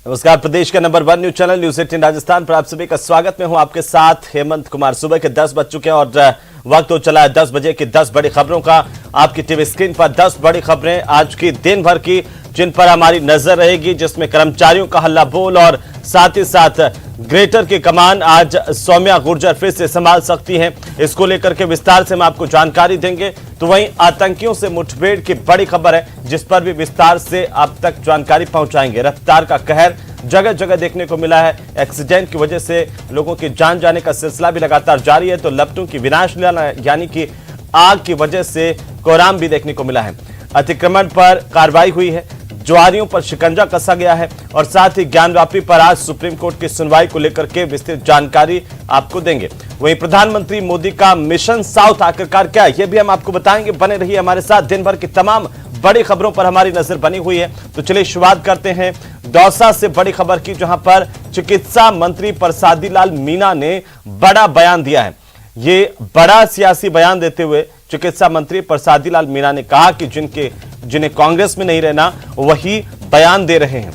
नमस्कार, प्रदेश का number 1 news channel news 18 Rajasthan पर आप सभी का स्वागत। मैं हूं आपके साथ हेमंत कुमार। सुबह के 10 बज चुके हैं और वक्त हो चला है 10 बजे की 10 बड़ी खबरों का। आपकी टीवी स्क्रीन पर 10 बड़ी खबरें आज की दिन भर की, जिन पर हमारी नजर रहेगी, जिसमें कर्मचारियों का हल्ला बोल और साथ ही साथ ग्रेटर की कमान आज सौम्या गुर्जर फिर से संभाल सकती हैं। इसको लेकर के विस्तार से हम आपको जानकारी देंगे। तो वहीं आतंकियों से मुठभेड़ की बड़ी खबर है, जिस पर भी विस्तार से आप तक जानकारी पहुंचाएंगे। रफ्तार का कहर जगह जगह देखने को मिला है। एक्सीडेंट की वजह से लोगों की जान जाने का सिलसिला भी लगातार जारी है। तो लपटों की विनाश लीला यानी कि आग की वजह से कोहराम भी देखने को मिला है। अतिक्रमण पर कार्रवाई हुई है, जुआरियों पर शिकंजा कसा गया है और साथ ही ज्ञानवापी पर आज सुप्रीम कोर्ट की सुनवाई को लेकर के विस्तृत जानकारी आपको देंगे। वहीं प्रधानमंत्री मोदी का मिशन साउथ आखिरकार क्या है, यह भी हम आपको बताएंगे। बने रहिए हमारे साथ, दिन भर की तमाम बड़ी खबरों पर हमारी नजर बनी हुई है। तो चलिए शुरुआत करते हैं दौसा से बड़ी खबर की, जहां पर चिकित्सा मंत्री प्रसादी लाल मीणा ने बड़ा बयान दिया है। ये बड़ा सियासी बयान देते हुए चिकित्सा मंत्री प्रसादी लाल मीणा ने कहा कि जिन्हें कांग्रेस में नहीं रहना वही बयान दे रहे हैं।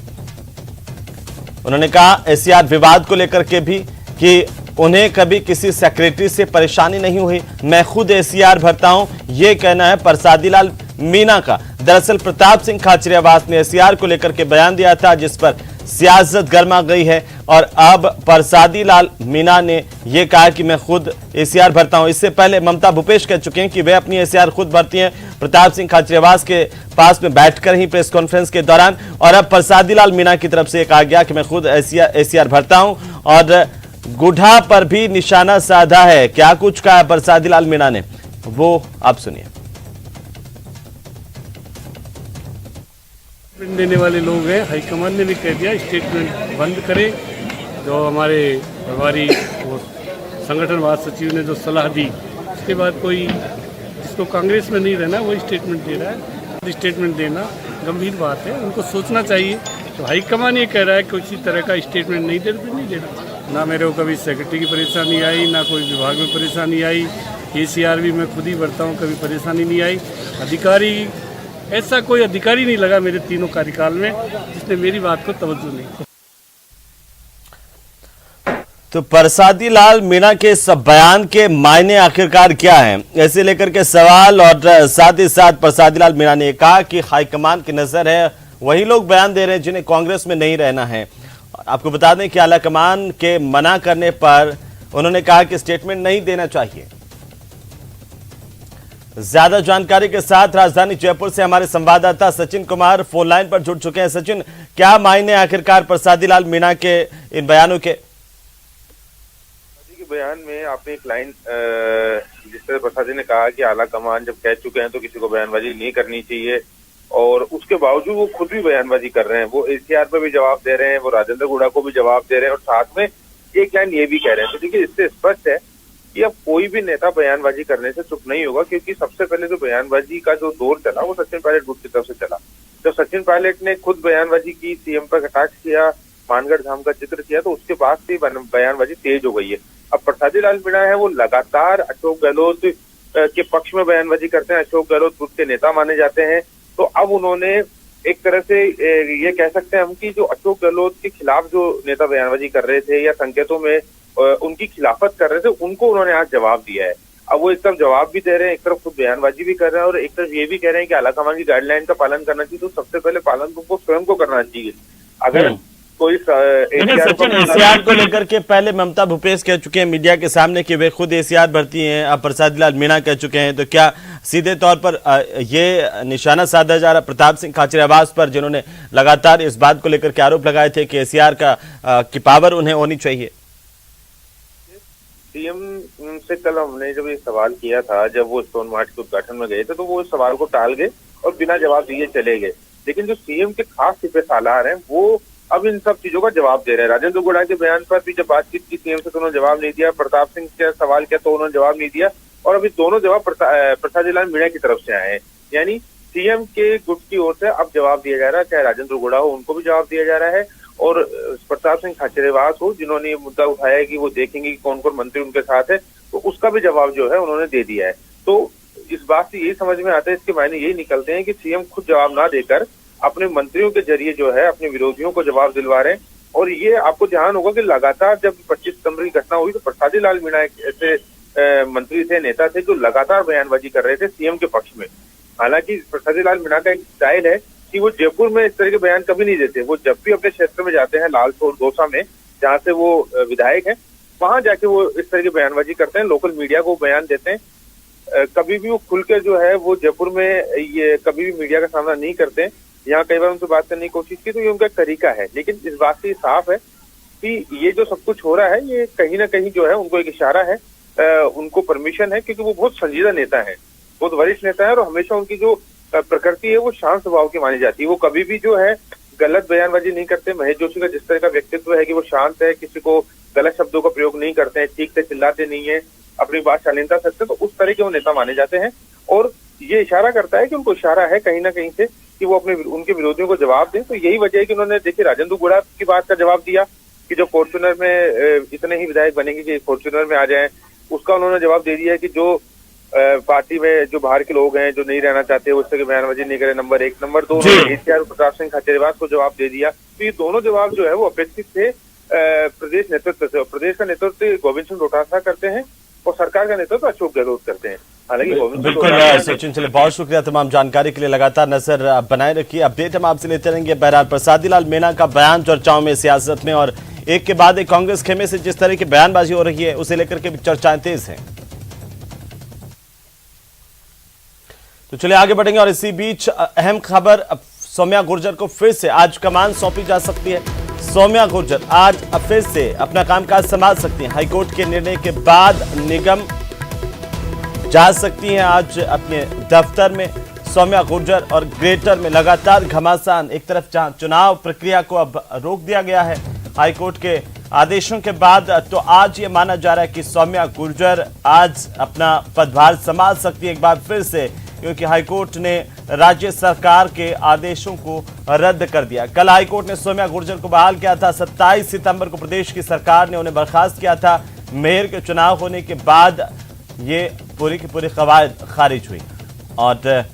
उन्होंने कहा एसीआर विवाद को लेकर के भी कि उन्हें कभी किसी सेक्रेटरी से परेशानी नहीं हुई, मैं खुद एसीआर भरता हूं, यह कहना है प्रसादी लाल मीणा का। दरअसल प्रताप सिंह खाचरियावास ने एसीआर को लेकर के बयान दिया था, जिस पर सियासत गर्मा गई है और अब प्रसादी लाल मीणा ने यह कहा कि मैं खुद एसीआर भरता हूं। इससे पहले ममता भूपेश कह चुके हैं कि वे अपनी एसीआर खुद भरती हैं प्रताप सिंह खाचरियावास के पास में बैठकर ही प्रेस कॉन्फ्रेंस के दौरान। और अब प्रसादी लाल मीणा की तरफ से कहा गया कि मैं खुद एसीआर भरता हूं और गुढ़ा पर भी निशाना साधा है। क्या कुछ कहा प्रसादी लाल मीणा ने, वो आप सुनिए। देने वाले लोग हैं, हाईकमान ने भी कह दिया स्टेटमेंट बंद करें। जो हमारे प्रभारी और संगठन महासचिव ने जो सलाह दी, उसके बाद कोई जिसको कांग्रेस में नहीं रहना वही स्टेटमेंट दे रहा है। स्टेटमेंट देना गंभीर बात है, उनको सोचना चाहिए। तो हाईकमान ये कह रहा है कि किसी तरह का स्टेटमेंट नहीं देना। ना मेरे को कभी सेक्रेटरी की परेशानी आई, ना कोई विभाग में परेशानी आई। एसीआर भी मैं खुद ही भरता हूँ, कभी परेशानी नहीं आई। अधिकारी, ऐसा कोई अधिकारी नहीं लगा मेरे तीनों कार्यकाल में जिसने मेरी बात को तवज्जो नहीं। तो प्रसादी लाल मीणा के सब बयान के मायने आखिरकार क्या है, ऐसे लेकर के सवाल। और साथ ही साथ प्रसादी लाल मीणा ने कहा कि हाईकमान की नजर है, वही लोग बयान दे रहे हैं जिन्हें कांग्रेस में नहीं रहना है। आपको बता दें कि आलाकमान के मना करने पर उन्होंने कहा कि स्टेटमेंट नहीं देना चाहिए। ज्यादा जानकारी के साथ राजधानी जयपुर से हमारे संवाददाता सचिन कुमार फोन लाइन पर जुड़ चुके हैं। सचिन, क्या मायने आखिरकार प्रसादी लाल मीणा के इन बयानों के? बयान में आपने एक लाइन जिस तरह प्रसादी ने कहा कि आला कमान जब कह चुके हैं तो किसी को बयानबाजी नहीं करनी चाहिए, और उसके बावजूद वो खुद भी बयानबाजी कर रहे हैं। वो एसीआर पर भी जवाब दे रहे हैं, वो राजेंद्र गुड़ा को भी जवाब दे रहे हैं और साथ में एक लाइन ये भी कह रहे हैं। तो देखिए, इससे स्पष्ट है कि अब कोई भी नेता बयानबाजी करने से चुप नहीं होगा, क्योंकि सबसे पहले जो बयानबाजी का जो दौर चला वो सचिन पायलट ग्रुप की तरफ से चला। जब सचिन पायलट ने खुद बयानबाजी की, सीएम पर कटाक्ष किया, मानगढ़ धाम का जिक्र किया, तो उसके बाद से बयानबाजी तेज हो गई है। अब प्रसादी लाल मीणा है, वो लगातार अशोक गहलोत के पक्ष में बयानबाजी करते हैं। अशोक गहलोत ग्रुप के नेता माने जाते हैं। तो अब उन्होंने एक तरह से ये कह सकते हैं हम कि जो अशोक गहलोत के खिलाफ जो नेता बयानबाजी कर रहे थे या संकेतों में उनकी खिलाफत कर रहे थे, उनको उन्होंने आज जवाब दिया है। अब वो एक तरफ जवाब भी दे रहे हैं, एक तरफ खुद बयानबाजी भी कर रहे हैं और एक तरफ ये भी कह रहे हैं कि आलाकमान की गाइडलाइन का पालन करना चाहिए। तो सबसे पहले पालन तुमको स्वयं को करना चाहिए। अगर कोई एसीआर को लेकर के पहले ममता भूपेश कह चुके हैं मीडिया के सामने कि वे खुद एसीआर भरती हैं, अब प्रसादी लाल मीणा कह चुके हैं, तो क्या सीधे तौर पर ये निशाना साधा जा रहा प्रताप सिंह खाचरियावास पर, जिन्होंने लगातार इस बात को लेकर के आरोप लगाए थे कि एसीआर की पावर उन्हें होनी चाहिए? सीएम से कल हमने जब ये सवाल किया था, जब वो स्टोन मार्ट के उद्घाटन में गए थे, तो वो इस सवाल को टाल गए और बिना जवाब दिए चले गए। लेकिन जो सीएम के खास सिपे सालार हैं, वो अब इन सब चीजों का जवाब दे रहे हैं। राजेंद्र गुड़ा के बयान पर भी जब बातचीत की सीएम से तो उन्होंने जवाब नहीं दिया, प्रताप सिंह के सवाल किया तो उन्होंने जवाब नहीं दिया, और अभी दोनों जवाब प्रसादी लाल मीणा की तरफ से आए हैं। यानी सीएम के गुट की ओर से अब जवाब दिया जा रहा है, चाहे राजेंद्र गुड़ा हो उनको भी जवाब दिया जा रहा है, और प्रताप सिंह खाचरियावास हो जिन्होंने ये मुद्दा उठाया है कि वो देखेंगे कि कौन कौन मंत्री उनके साथ है, तो उसका भी जवाब जो है उन्होंने दे दिया है। तो इस बात से यही समझ में आता है, इसके मायने यही निकलते हैं कि सीएम खुद जवाब ना देकर अपने मंत्रियों के जरिए जो है अपने विरोधियों को जवाब दिलवा रहे हैं। और ये आपको ध्यान होगा कि लगातार जब 25 सितंबर की घटना हुई तो प्रसादी लाल मीणा एक ऐसे मंत्री थे, नेता थे जो लगातार बयानबाजी कर रहे थे सीएम के पक्ष में। हालांकि प्रसादी लाल मीणा का एक स्टाइल है कि वो जयपुर में इस तरह के बयान कभी नहीं देते। वो जब भी अपने क्षेत्र में जाते हैं, लालसोट दौसा में जहाँ से वो विधायक हैं, वहां जाके वो इस तरह की बयानबाजी करते हैं, लोकल मीडिया को बयान देते हैं। कभी भी वो खुलकर जो है वो जयपुर में ये कभी भी मीडिया का सामना नहीं करते हैं। यहाँ कई बार उनसे बात करने की कोशिश की तो ये उनका तरीका है, लेकिन इस बात से साफ है कि ये जो सब कुछ हो रहा है ये कहीं ना कहीं जो है उनको एक इशारा है, उनको परमिशन है, क्योंकि वो बहुत संजीदा नेता है, बहुत वरिष्ठ नेता है और हमेशा उनकी जो प्रकृति है वो शांत स्वभाव की मानी जाती है। वो कभी भी जो है गलत बयानबाजी नहीं करते। महेश जोशी का जिस तरह का व्यक्तित्व है कि वो शांत है, किसी को गलत शब्दों का प्रयोग नहीं करते हैं, ठीक से चिल्लाते नहीं है, अपनी बात शालीनता से, तो उस तरह के वो नेता माने जाते हैं। और ये इशारा करता है कि उनको इशारा है कहीं ना कहीं से कि वो अपने उनके विरोधियों को जवाब दें। तो यही वजह है कि उन्होंने देखिए राजेंद्र गुड़ा की बात का जवाब दिया कि जो फॉर्च्यूनर में इतने ही विधायक बनेंगे कि फॉर्च्यूनर में आ जाएं, उसका उन्होंने जवाब दे दिया है कि जो पार्टी में जो बाहर के लोग हैं जो नहीं रहना चाहते वो इस तरह की बयानबाजी नहीं करे। Number 1, number 2 ACR Pratap Singh Khachariyawas को जवाब दे दिया। तो ये दोनों जवाब जो है वो अपेक्षित थे प्रदेश नेतृत्व से। और प्रदेश का नेतृत्व गोविंद सिंह डोटासरा करते हैं और सरकार का नेतृत्व अशोक गहलोत करते हैं। हालांकि बिल्कुल सचिन, चलिए बहुत शुक्रिया तमाम जानकारी के लिए। लगातार नजर बनाए रखिए, अपडेट हम आपसे लेते रहेंगे। बहरहाल प्रसादी लाल मीणा का बयान चर्चाओं में, सियासत में, और एक के बाद एक कांग्रेस खेमे से जिस तरह की बयानबाजी हो रही है उसे लेकर के भी चर्चाएं तेज हैं। तो चलिए आगे बढ़ेंगे और इसी बीच अहम खबर, सौम्या गुर्जर को फिर से आज कमान सौंपी जा सकती है। सौम्या गुर्जर आज फिर से अपना कामकाज संभाल सकती हैं। हाईकोर्ट के निर्णय के बाद निगम जा सकती हैं आज अपने दफ्तर में। सौम्या गुर्जर और ग्रेटर में लगातार घमासान, एक तरफ जहां चुनाव प्रक्रिया को अब रोक दिया गया है हाईकोर्ट के आदेशों के बाद, तो आज ये माना जा रहा है कि सौम्या गुर्जर आज अपना पदभार संभाल सकती है एक बार फिर से, क्योंकि हाईकोर्ट ने राज्य सरकार के आदेशों को रद्द कर दिया। कल हाईकोर्ट ने सौम्या गुर्जर को बहाल किया था। 27 सितंबर को प्रदेश की सरकार ने उन्हें बर्खास्त किया था। मेयर के चुनाव होने के बाद ये पूरी की पूरी कवायद खारिज हुई। और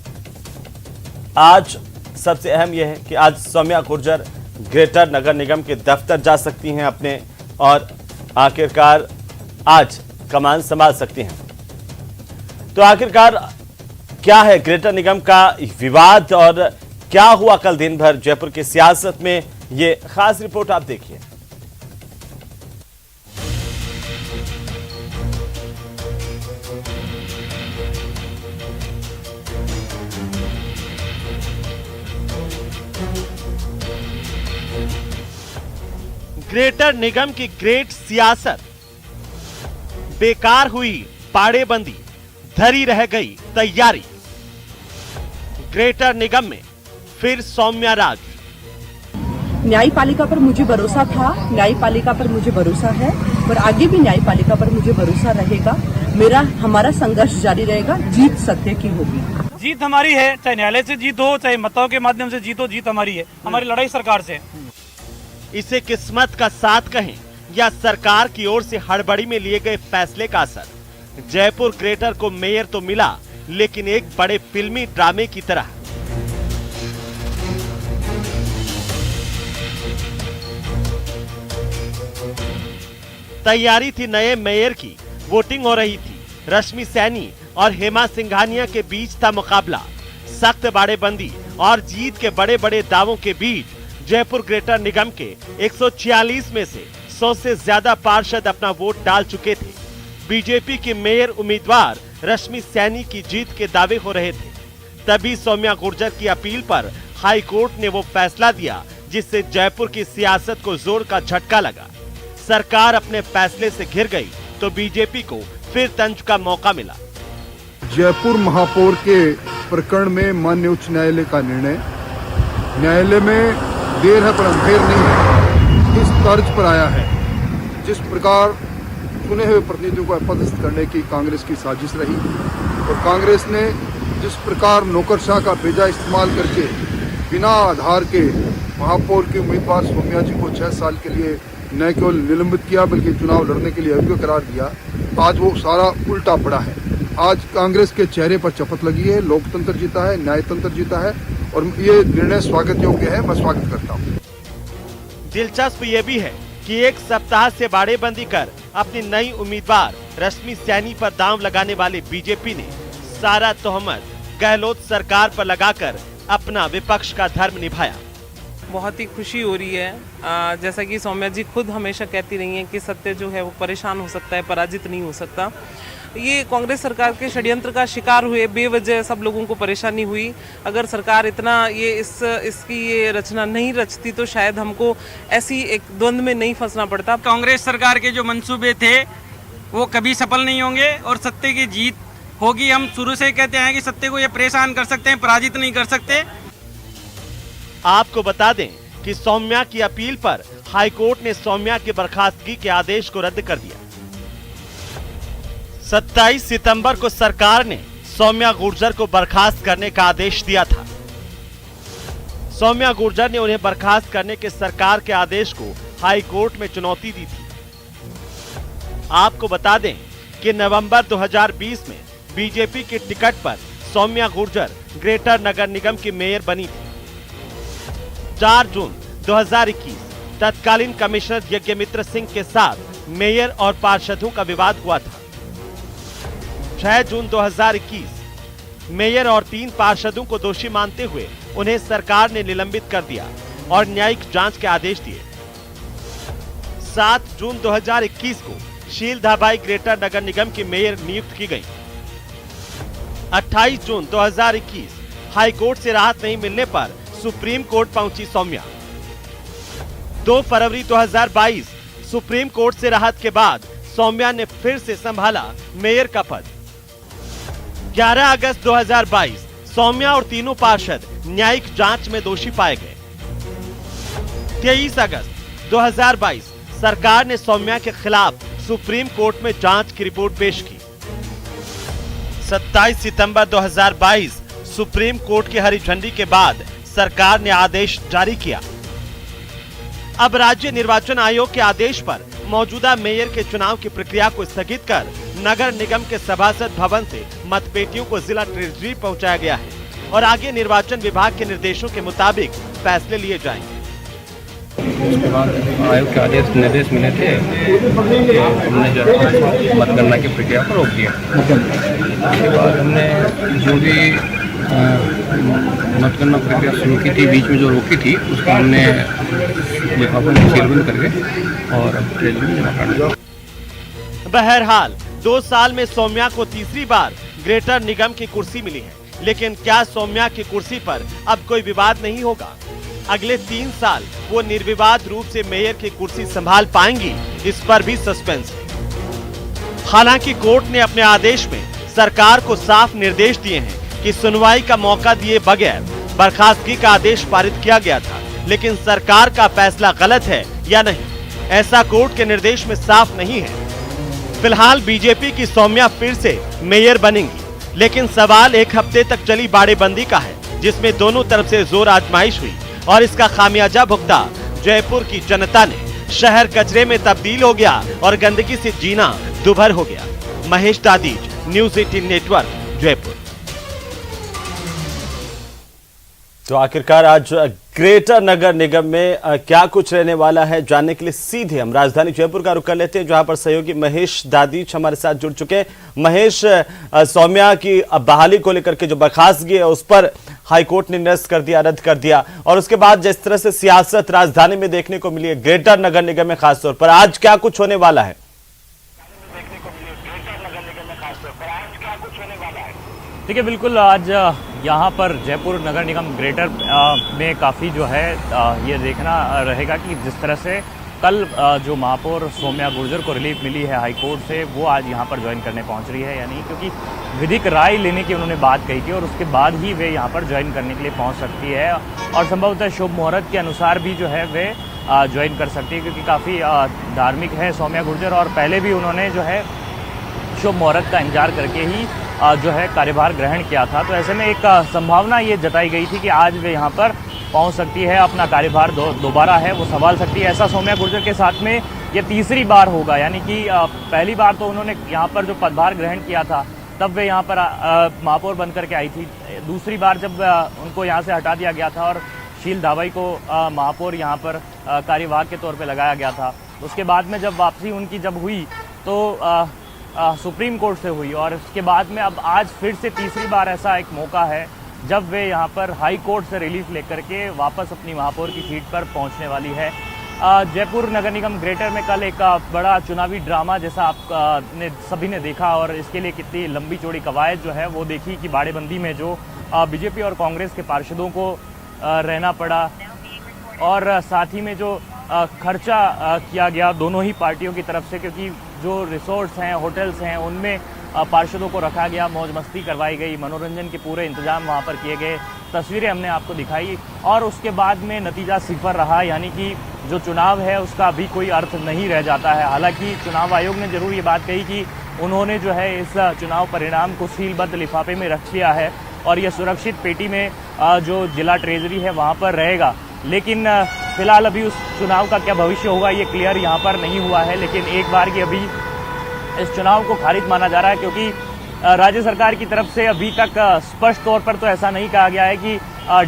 आज सबसे अहम यह है कि आज सौम्या गुर्जर ग्रेटर नगर निगम के दफ्तर जा सकती हैं अपने, और आखिरकार आज कमान संभाल सकती हैं। तो आखिरकार क्या है ग्रेटर निगम का विवाद और क्या हुआ कल दिन भर जयपुर की सियासत में, ये खास रिपोर्ट आप देखिए। ग्रेटर निगम की ग्रेट सियासत बेकार हुई, पाड़ेबंदी धरी रह गई तैयारी। ग्रेटर निगम में फिर सौम्या राज। न्यायपालिका पर मुझे भरोसा था, न्यायपालिका पर मुझे भरोसा है और आगे भी न्यायपालिका पर मुझे भरोसा रहेगा। हमारा संघर्ष जारी रहेगा, जीत सत्य की होगी। जीत हमारी है, चाहे न्यायालय से जीत हो चाहे मतों के माध्यम से जीत हो, जीत हमारी है। हमारी लड़ाई सरकार से है। इसे किस्मत का साथ कहें या सरकार की ओर से हड़बड़ी में लिए गए फैसले का असर, जयपुर ग्रेटर को मेयर तो मिला लेकिन एक बड़े फिल्मी ड्रामे की तरह। तैयारी थी नए मेयर की, वोटिंग हो रही थी। रश्मि सैनी और हेमा सिंघानिया के बीच था मुकाबला। सख्त बाड़ेबंदी और जीत के बड़े बड़े दावों के बीच जयपुर ग्रेटर निगम के 146 में से 100 से ज्यादा पार्षद अपना वोट डाल चुके थे। बीजेपी की मेयर उम्मीदवार रश्मि सैनी की जीत के दावे हो रहे थे। तभी सौम्या गुर्जर की अपील पर हाई कोर्ट ने वो फैसला दिया जिससे जयपुर की सियासत को जोर का झटका लगा। सरकार अपने फैसले से घिर गई तो बीजेपी को फिर तंज का मौका मिला। जयपुर महापौर के प्रकरण में माननीय उच्च न्यायालय का निर्णय, न्यायालय में देर है पर अंधेर नहीं है, इस तर्ज पर आया है जिस प्रकार चुने हुए प्रतिनिधियों को अपदस्थ करने की कांग्रेस की साजिश रही और कांग्रेस ने जिस प्रकार नौकरशाह का भेजा इस्तेमाल करके बिना आधार के महापौर के उम्मीदवार सौम्या जी को 6 साल के लिए न केवल निलंबित किया बल्कि चुनाव लड़ने के लिए अयोग्य करार दिया, आज वो सारा उल्टा पड़ा है। आज कांग्रेस के चेहरे पर चपत लगी है, लोकतंत्र जीता है, न्यायतंत्र जीता है और ये निर्णय स्वागत योग्य है। मैं स्वागत करता हूँ। दिलचस्प ये भी है कि एक सप्ताह से बाड़ेबंदी कर अपनी नई उम्मीदवार रश्मि सैनी पर दांव लगाने वाले बीजेपी ने सारा तोहमत गहलोत सरकार पर लगाकर अपना विपक्ष का धर्म निभाया। बहुत ही खुशी हो रही है। जैसा कि सौम्या जी खुद हमेशा कहती रही हैं कि सत्य जो है वो परेशान हो सकता है, पराजित नहीं हो सकता। ये कांग्रेस सरकार के षड्यंत्र का शिकार हुए, बेवजह सब लोगों को परेशानी हुई। अगर सरकार इतना इसकी ये रचना नहीं रचती तो शायद हमको ऐसी एक द्वंद्व में नहीं फंसना पड़ता। कांग्रेस सरकार के जो मंसूबे थे वो कभी सफल नहीं होंगे और सत्य की जीत होगी। हम शुरू से कहते हैं कि सत्य को ये परेशान कर सकते हैं, पराजित नहीं कर सकते। आपको बता दें कि सौम्या की अपील पर हाईकोर्ट ने सौम्या की बर्खास्तगी के आदेश को रद्द कर दिया। 27 सितंबर को सरकार ने सौम्या गुर्जर को बर्खास्त करने का आदेश दिया था। सौम्या गुर्जर ने उन्हें बर्खास्त करने के सरकार के आदेश को हाई कोर्ट में चुनौती दी थी। आपको बता दें कि नवंबर 2020 में बीजेपी के टिकट पर सौम्या गुर्जर ग्रेटर नगर निगम की मेयर बनी थी। 4 जून 2021 तत्कालीन कमिश्नर यज्ञमित्र सिंह के साथ मेयर और पार्षदों का विवाद हुआ था। 6 जून 2021 मेयर और 3 पार्षदों को दोषी मानते हुए उन्हें सरकार ने निलंबित कर दिया और न्यायिक जांच के आदेश दिए। 7 जून 2021 को शील धाबाई ग्रेटर नगर निगम की मेयर नियुक्त की गई। 28 जून 2021 हाई कोर्ट से राहत नहीं मिलने पर सुप्रीम कोर्ट पहुंची सौम्या। 2 फरवरी 2022 सुप्रीम कोर्ट से राहत के बाद सौम्या ने फिर से संभाला मेयर का पद। 11 अगस्त 2022 सौम्या और तीनों पार्षद न्यायिक जांच में दोषी पाए गए। 23 अगस्त 2022 सरकार ने सौम्या के खिलाफ सुप्रीम कोर्ट में जांच की रिपोर्ट पेश की। 27 सितंबर 2022 सुप्रीम कोर्ट की हरी झंडी के बाद सरकार ने आदेश जारी किया। अब राज्य निर्वाचन आयोग के आदेश पर मौजूदा मेयर के चुनाव की प्रक्रिया को स्थगित कर नगर निगम के सभासद भवन से मतपेटियों को जिला ट्रेजरी पहुंचाया गया है और आगे निर्वाचन विभाग के निर्देशों के मुताबिक फैसले लिए जाएंगे। उसके बाद आयोग के निर्देश मिले थे, हमने जो है मतगणना की प्रक्रिया को रोक दिया। उसके बाद हमने जो भी मतगणना प्रक्रिया शुरू की थी, बीच में जो रोकी थी, उसको हमने लिफाफे में सीलबंद करके और ट्रेजरी में जमा कर दिया। बहरहाल 2 साल में सौम्या को तीसरी बार ग्रेटर निगम की कुर्सी मिली है, लेकिन क्या सौम्या की कुर्सी पर अब कोई विवाद नहीं होगा? अगले 3 साल वो निर्विवाद रूप से मेयर की कुर्सी संभाल पाएंगी, इस पर भी सस्पेंस है। हालांकि कोर्ट ने अपने आदेश में सरकार को साफ निर्देश दिए हैं कि सुनवाई का मौका दिए बगैर बर्खास्तगी का आदेश पारित किया गया था, लेकिन सरकार का फैसला गलत है या नहीं, ऐसा कोर्ट के निर्देश में साफ नहीं है। फिलहाल बीजेपी की सौम्या फिर से मेयर बनेंगी, लेकिन सवाल 1 हफ्ते तक चली बाड़ेबंदी का है, जिसमें दोनों तरफ से जोर आजमाइश हुई और इसका खामियाजा भुगता जयपुर की जनता ने। शहर कचरे में तब्दील हो गया और गंदगी से जीना दुभर हो गया। Mahesh Dadhich, news 18 network, Jaipur. तो आखिरकार आज ग्रेटर नगर निगम में क्या कुछ रहने वाला है, जानने के लिए सीधे हम राजधानी जयपुर का रुख कर लेते हैं, जहां पर सहयोगी महेश दादीज हमारे साथ जुड़ चुके हैं। महेश, सौम्या की बहाली को लेकर के जो बर्खास्तगी है उस पर हाईकोर्ट ने निरस्त कर दिया, रद्द कर दिया, और उसके बाद जिस तरह से सियासत राजधानी में देखने को मिली है, ग्रेटर नगर निगम में खासतौर पर, आज क्या कुछ होने वाला है? देखिए, बिल्कुल आज यहाँ पर जयपुर नगर निगम ग्रेटर में काफ़ी जो है ये देखना रहेगा कि जिस तरह से कल जो महापौर सौम्या गुर्जर को रिलीफ मिली है हाई कोर्ट से, वो आज यहाँ पर ज्वाइन करने पहुँच रही है या नहीं, क्योंकि विधिक राय लेने की उन्होंने बात कही थी और उसके बाद ही वे यहाँ पर ज्वाइन करने के लिए पहुँच सकती है और संभवतः शुभ मुहूर्त के अनुसार भी जो है वे ज्वाइन कर सकती है, क्योंकि काफ़ी धार्मिक है सौम्या गुर्जर और पहले भी उन्होंने जो है शुभ मुहूर्त का इंतजार करके ही जो है कार्यभार ग्रहण किया था। तो ऐसे में एक संभावना ये जताई गई थी कि आज वे यहाँ पर पहुँच सकती है, अपना कार्यभार दोबारा है वो संभाल सकती है। ऐसा सौम्या गुर्जर के साथ में ये तीसरी बार होगा, यानी कि पहली बार तो उन्होंने यहाँ पर जो पदभार ग्रहण किया था तब वे यहाँ पर महापौर बन करके आई थी। दूसरी बार जब उनको यहाँ से हटा दिया गया था और शील धाबाई को महापौर यहाँ पर कार्यवाहक के तौर पे लगाया गया था। उसके बाद में जब वापसी उनकी जब हुई तो सुप्रीम कोर्ट से हुई और उसके बाद में अब आज फिर से तीसरी बार ऐसा एक मौका है जब वे यहाँ पर हाई कोर्ट से रिलीफ लेकर के वापस अपनी महापौर की सीट पर पहुँचने वाली है। जयपुर नगर निगम ग्रेटर में कल एक बड़ा चुनावी ड्रामा जैसा आप सभी ने देखा और इसके लिए कितनी लंबी चौड़ी कवायद जो है वो देखी कि बाड़ेबंदी में जो बीजेपी और कांग्रेस के पार्षदों को रहना पड़ा और साथ ही में जो खर्चा किया गया दोनों ही पार्टियों की तरफ से, क्योंकि जो रिसोर्ट्स हैं, होटल्स हैं, उनमें पार्षदों को रखा गया, मौज मस्ती करवाई गई, मनोरंजन के पूरे इंतजाम वहाँ पर किए गए। तस्वीरें हमने आपको दिखाई और उसके बाद में नतीजा सिफर रहा, यानी कि जो चुनाव है उसका अभी कोई अर्थ नहीं रह जाता है। हालांकि चुनाव आयोग ने जरूर ये बात कही कि उन्होंने जो है इस चुनाव परिणाम को सीलबद्ध लिफाफे में रख लिया है और ये सुरक्षित पेटी में जो जिला ट्रेजरी है वहाँ पर रहेगा। लेकिन फिलहाल अभी उस चुनाव का क्या भविष्य होगा ये क्लियर यहाँ पर नहीं हुआ है। लेकिन एक बार की अभी इस चुनाव को खारिज माना जा रहा है, क्योंकि राज्य सरकार की तरफ से अभी तक स्पष्ट तौर पर तो ऐसा नहीं कहा गया है कि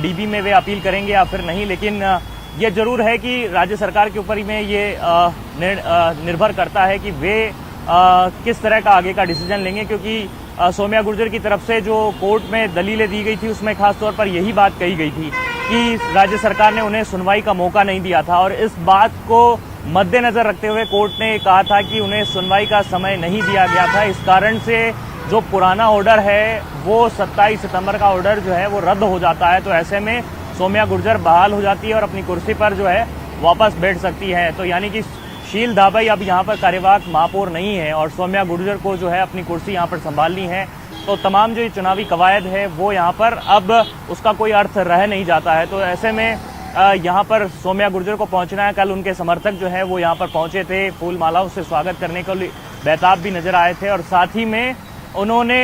डीबी में वे अपील करेंगे या फिर नहीं। लेकिन ये जरूर है कि राज्य सरकार के ऊपर ही में ये निर्भर करता है कि वे किस तरह का आगे का डिसीजन लेंगे, क्योंकि सौम्या गुर्जर की तरफ से जो कोर्ट में दलीलें दी गई थी उसमें खास तौर पर यही बात कही गई थी कि राज्य सरकार ने उन्हें सुनवाई का मौका नहीं दिया था और इस बात को मद्देनजर रखते हुए कोर्ट ने कहा था कि उन्हें सुनवाई का समय नहीं दिया गया था। इस कारण से जो पुराना ऑर्डर है वो 27 सितंबर का ऑर्डर जो है वो रद्द हो जाता है। तो ऐसे में सौम्या गुर्जर बहाल हो जाती है और अपनी कुर्सी पर जो है वापस बैठ सकती है। तो यानी कि शील धाबाई अब यहाँ पर कार्यवाहक महापौर नहीं है और सौम्या गुर्जर को जो है अपनी कुर्सी यहाँ पर संभालनी है। तो तमाम जो ये चुनावी कवायद है वो यहाँ पर अब उसका कोई अर्थ रह नहीं जाता है। तो ऐसे में यहाँ पर सौम्या गुर्जर को पहुँचना है। कल उनके समर्थक जो है वो यहाँ पर पहुँचे थे, फूल मालाओं से स्वागत करने को बेताब भी नजर आए थे और साथ ही में उन्होंने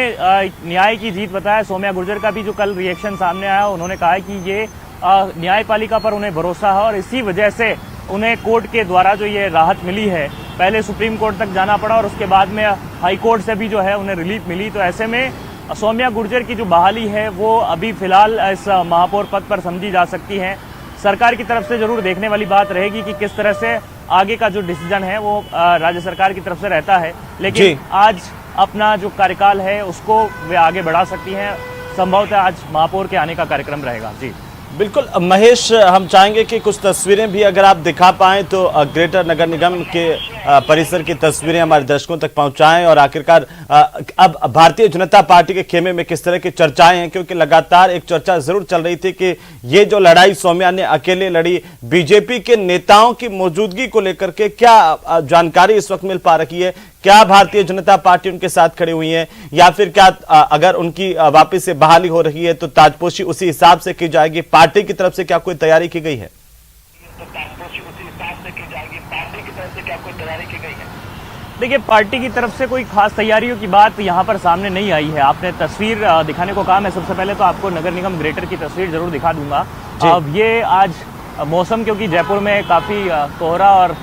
न्याय की जीत बताया। सौम्या गुर्जर का भी जो कल रिएक्शन सामने आया, उन्होंने कहा कि ये न्यायपालिका पर उन्हें भरोसा है और इसी वजह से उन्हें कोर्ट के द्वारा जो ये राहत मिली है, पहले सुप्रीम कोर्ट तक जाना पड़ा और उसके बाद में हाई कोर्ट से भी जो है उन्हें रिलीफ मिली। तो ऐसे में सौम्या गुर्जर की जो बहाली है वो अभी फिलहाल इस महापौर पद पर समझी जा सकती है। सरकार की तरफ से जरूर देखने वाली बात रहेगी कि किस तरह से आगे का जो डिसीजन है वो राज्य सरकार की तरफ से रहता है। लेकिन आज अपना जो कार्यकाल है उसको वे आगे बढ़ा सकती हैं। संभवतः आज महापौर के आने का कार्यक्रम रहेगा। जी बिल्कुल महेश, हम चाहेंगे कि कुछ तस्वीरें भी अगर आप दिखा पाएं तो ग्रेटर नगर निगम के परिसर की तस्वीरें हमारे दर्शकों तक पहुंचाएं और आखिरकार अब भारतीय जनता पार्टी के खेमे में किस तरह की चर्चाएं हैं, क्योंकि लगातार एक चर्चा जरूर चल रही थी कि ये जो लड़ाई सौम्या ने अकेले लड़ी, बीजेपी के नेताओं की मौजूदगी को लेकर के क्या जानकारी इस वक्त मिल पा रही है? क्या भारतीय जनता पार्टी उनके साथ खड़ी हुई है या फिर क्या अगर उनकी वापस से बहाली हो रही है तो ताजपोशी उसी हिसाब से की जाएगी? पार्टी की तरफ से क्या कोई तैयारी की गई है? देखिए, पार्टी की तरफ से कोई खास तैयारियों की बात यहाँ पर सामने नहीं आई है। आपने तस्वीर दिखाने को कहा, मैं सबसे पहले तो आपको नगर निगम ग्रेटर की तस्वीर जरूर दिखा दूंगा। अब ये आज मौसम, क्योंकि जयपुर में काफी कोहरा और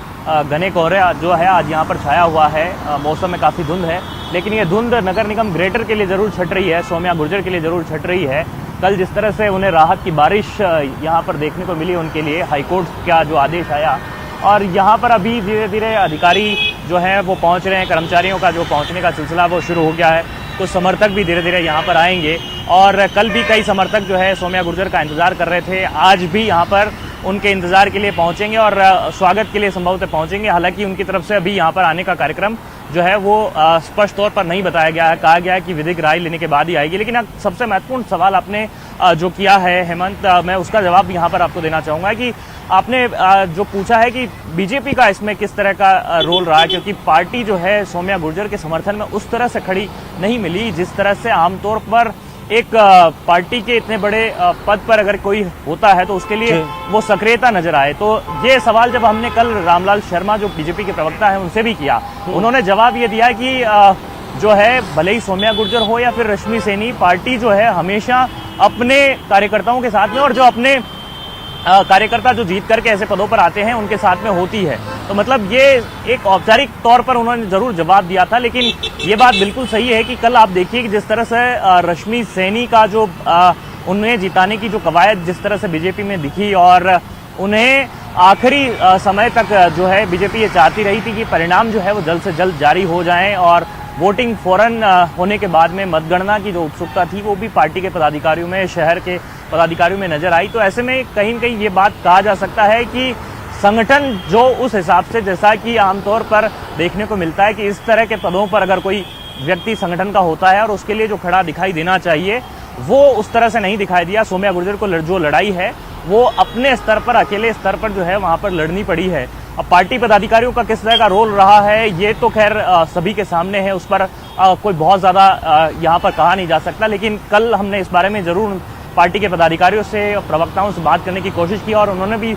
घने कोहरे जो है आज यहाँ पर छाया हुआ है, मौसम में काफ़ी धुंध है, लेकिन ये धुंध नगर निगम ग्रेटर के लिए ज़रूर छट रही है, सौम्या गुर्जर के लिए ज़रूर छट रही है। कल जिस तरह से उन्हें राहत की बारिश यहाँ पर देखने को मिली उनके लिए, हाईकोर्ट का जो आदेश आया, और यहाँ पर अभी धीरे धीरे अधिकारी जो हैं वो पहुँच रहे हैं, कर्मचारियों का जो पहुँचने का सिलसिला वो शुरू हो गया है। कुछ समर्थक भी धीरे धीरे यहाँ पर आएंगे और कल भी कई समर्थक जो है सौम्या गुर्जर का इंतज़ार कर रहे थे, आज भी यहाँ पर उनके इंतजार के लिए पहुंचेंगे और स्वागत के लिए संभवतः पहुंचेंगे। हालांकि उनकी तरफ से अभी यहाँ पर आने का कार्यक्रम जो है वो स्पष्ट तौर पर नहीं बताया गया है, कहा गया है कि विधिक राय लेने के बाद ही आएगी। लेकिन सबसे महत्वपूर्ण सवाल आपने जो किया है हेमंत, मैं उसका जवाब यहाँ पर आपको देना चाहूँगा कि आपने जो पूछा है कि बीजेपी का इसमें किस तरह का रोल रहा है, क्योंकि पार्टी जो है सौम्या गुर्जर के समर्थन में उस तरह से खड़ी नहीं मिली जिस तरह से आमतौर पर एक पार्टी के इतने बड़े पद पर अगर कोई होता है तो उसके लिए वो सक्रियता नजर आए। तो ये सवाल जब हमने कल रामलाल शर्मा जो बीजेपी के प्रवक्ता हैं उनसे भी किया, उन्होंने जवाब ये दिया कि जो है भले ही सौम्या गुर्जर हो या फिर रश्मि सैनी, पार्टी जो है हमेशा अपने कार्यकर्ताओं के साथ में और जो अपने कार्यकर्ता जो जीत करके ऐसे पदों पर आते हैं उनके साथ में होती है। तो मतलब ये एक औपचारिक तौर पर उन्होंने जरूर जवाब दिया था, लेकिन ये बात बिल्कुल सही है कि कल आप देखिए कि जिस तरह से रश्मि सैनी का जो उन्हें जिताने की जो कवायद जिस तरह से बीजेपी में दिखी और उन्हें आखिरी समय तक जो है बीजेपी ये चाहती रही थी कि परिणाम जो है वो जल्द से जल्द जारी हो जाएं और वोटिंग फौरन होने के बाद में मतगणना की जो उत्सुकता थी वो भी पार्टी के पदाधिकारियों में, शहर के पदाधिकारियों में नजर आई। तो ऐसे में कहीं न कहीं ये बात कहा जा सकता है कि संगठन जो उस हिसाब से, जैसा कि आमतौर पर देखने को मिलता है कि इस तरह के पदों पर अगर कोई व्यक्ति संगठन का होता है और उसके लिए जो खड़ा दिखाई देना चाहिए वो उस तरह से नहीं दिखाई दिया। सौम्या गुर्जर को जो लड़ाई है वो अपने स्तर पर, अकेले स्तर पर जो है वहां पर लड़नी पड़ी है। अब पार्टी पदाधिकारियों का किस तरह का रोल रहा है ये तो खैर सभी के सामने है, उस पर कोई बहुत ज़्यादा यहाँ पर कहा नहीं जा सकता। लेकिन कल हमने इस बारे में ज़रूर पार्टी के पदाधिकारियों से, प्रवक्ताओं से बात करने की कोशिश की और उन्होंने भी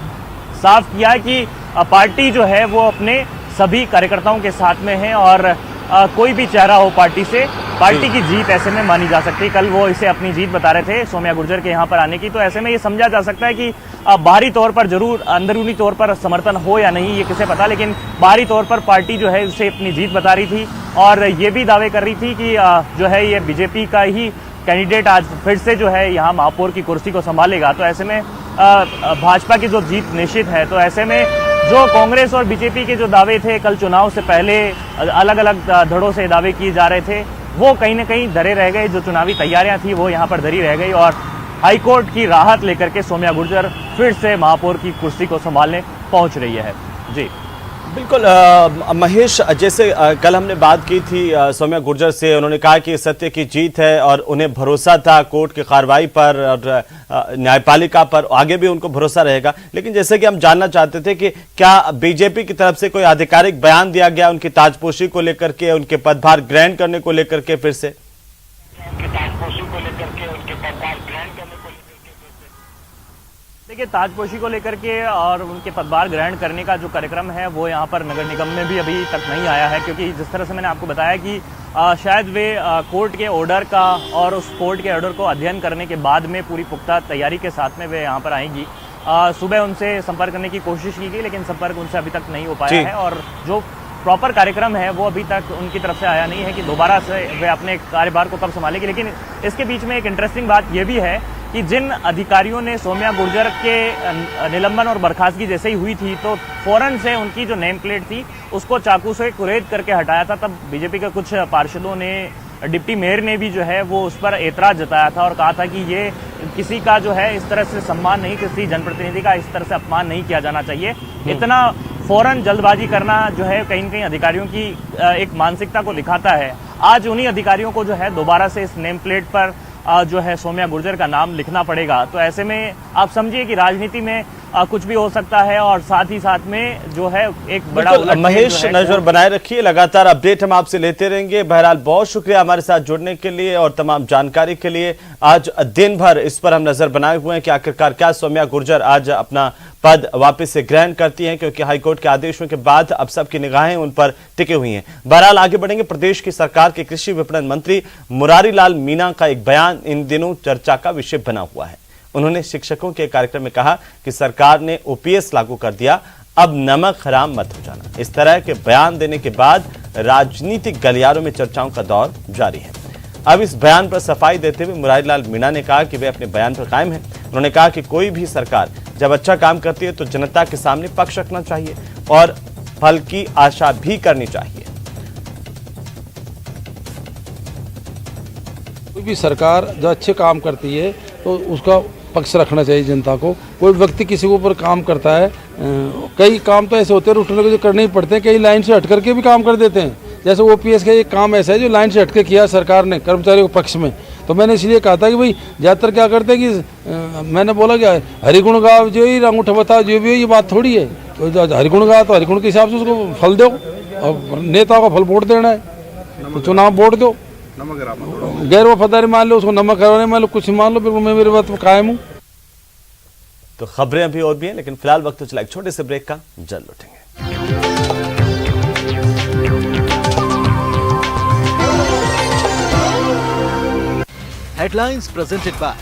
साफ किया कि पार्टी जो है वो अपने सभी कार्यकर्ताओं के साथ में है और कोई भी चेहरा हो पार्टी से, पार्टी की जीत ऐसे में मानी जा सकती है। कल वो इसे अपनी जीत बता रहे थे सौम्या गुर्जर के यहाँ पर आने की। तो ऐसे में ये समझा जा सकता है कि बाहरी तौर पर जरूर, अंदरूनी तौर पर समर्थन हो या नहीं ये किसे पता, लेकिन बाहरी तौर पर पार्टी जो है उसे अपनी जीत बता रही थी और ये भी दावे कर रही थी कि जो है ये बीजेपी का ही कैंडिडेट आज फिर से जो है यहाँ महापौर की कुर्सी को संभालेगा। तो ऐसे में भाजपा की जो जीत निश्चित है। तो ऐसे में जो कांग्रेस और बीजेपी के जो दावे थे कल चुनाव से पहले अलग अलग धड़ों से दावे किए जा रहे थे वो कहीं न कहीं धरे रह गए। जो चुनावी तैयारियां थी वो यहाँ पर धरी रह गई और हाईकोर्ट की राहत लेकर के सौम्या गुर्जर फिर से महापौर की कुर्सी को संभालने पहुंच रही है। जी बिल्कुल महेश, जैसे कल हमने बात की थी सौम्या गुर्जर से, उन्होंने कहा कि सत्य की जीत है और उन्हें भरोसा था कोर्ट की कार्रवाई पर और न्यायपालिका पर, आगे भी उनको भरोसा रहेगा। लेकिन जैसे कि हम जानना चाहते थे कि क्या बीजेपी की तरफ से कोई आधिकारिक बयान दिया गया उनकी ताजपोशी को लेकर के, उनके पदभार ग्रहण करने को लेकर के? फिर से देखिए, ताजपोशी को लेकर के और उनके पदभार ग्रहण करने का जो कार्यक्रम है वो यहाँ पर नगर निगम में भी अभी तक नहीं आया है, क्योंकि जिस तरह से मैंने आपको बताया कि शायद वे कोर्ट के ऑर्डर का और उस कोर्ट के ऑर्डर को अध्ययन करने के बाद में पूरी पुख्ता तैयारी के साथ में वे यहाँ पर आएंगी। सुबह उनसे संपर्क करने की कोशिश की गई लेकिन संपर्क उनसे अभी तक नहीं हो पाया है और जो प्रॉपर कार्यक्रम है वो अभी तक उनकी तरफ से आया नहीं है कि दोबारा से वे अपने कार्यभार को कब संभालेंगे। लेकिन इसके बीच में एक इंटरेस्टिंग बात ये भी है कि जिन अधिकारियों ने सौम्या गुर्जर के निलंबन और बर्खास्तगी जैसे ही हुई थी तो फौरन से उनकी जो नेम प्लेट थी उसको चाकू से कुरेद करके हटाया था, तब बीजेपी के कुछ पार्षदों ने, डिप्टी मेयर ने भी जो है वो उस पर एतराज जताया था और कहा था कि ये किसी का जो है इस तरह से सम्मान नहीं, किसी जनप्रतिनिधि का इस तरह से अपमान नहीं किया जाना चाहिए। इतना फौरन जल्दबाजी करना जो है कहीं न कहीं अधिकारियों की एक मानसिकता को दिखाता है। आज उन्हीं अधिकारियों को जो है दोबारा से इस नेम प्लेट पर जो है सौम्या गुर्जर का नाम लिखना पड़ेगा। तो ऐसे में आप समझिए कि राजनीति में कुछ भी हो सकता है और साथ ही साथ में जो है एक बड़ा महेश नजर बनाए रखिए, लगातार अपडेट हम आपसे लेते रहेंगे। बहरहाल बहुत शुक्रिया हमारे साथ जुड़ने के लिए और तमाम जानकारी के लिए। आज दिन भर इस पर हम नजर बनाए हुए हैं कि आखिरकार क्या सौम्या गुर्जर आज अपना पद वापस से ग्रहण करती हैं, क्योंकि हाईकोर्ट के आदेशों के बाद अब सबकी निगाहें उन पर टिकी हुई हैं। बहरहाल आगे बढ़ेंगे। प्रदेश की सरकार के कृषि विपणन मंत्री मुरारी लाल मीणा का एक बयान इन दिनों चर्चा का विषय बना हुआ है। उन्होंने शिक्षकों के कार्यक्रम में कहा कि सरकार ने ओपीएस लागू कर दिया, अब नमक हराम मत हो जाना। इस तरह के बयान देने के बाद राजनीतिक गलियारों में चर्चाओं का दौर जारी है। अब इस बयान पर सफाई देते हुए मुरारी लाल मीणा ने कहा कि वे अपने बयान पर कायम हैं। उन्होंने कहा कि कोई भी सरकार जब अच्छा काम करती है तो जनता के सामने पक्ष रखना चाहिए और फल की आशा भी करनी चाहिए। कोई भी सरकार जो अच्छे काम करती है तो उसका पक्ष रखना चाहिए जनता को। कोई व्यक्ति किसी के ऊपर काम करता है, कई काम तो ऐसे होते हैं उठने को जो करने ही पड़ते हैं, कई लाइन से हट करके भी काम कर देते हैं। जैसे ओपीएस का एक काम ऐसा है जो लाइन से हटके किया सरकार ने कर्मचारियों के पक्ष में। तो मैंने इसलिए कहा था कि भाई ज़्यादातर क्या करते हैं कि मैंने बोला क्या हरिगुण गाओ जो ही अंगूठा बताओ जो भी हो, ये बात थोड़ी है। तो हरिगुण गाओ तो हरिगुण के हिसाब से उसको फल दो और नेताओं का फल वोट देना है तो चुनाव वोट दो। गैर वफादारी मान लो, उसको नमक हराने मान लो, कुछ मान लो, बिल्कुल मैं मेरे बात पर कायम हूँ। तो खबरें अभी और भी हैं, लेकिन फिलहाल वक्त तो चला एक छोटे से ब्रेक का, जल्द लौटेंगे। Headlines presented by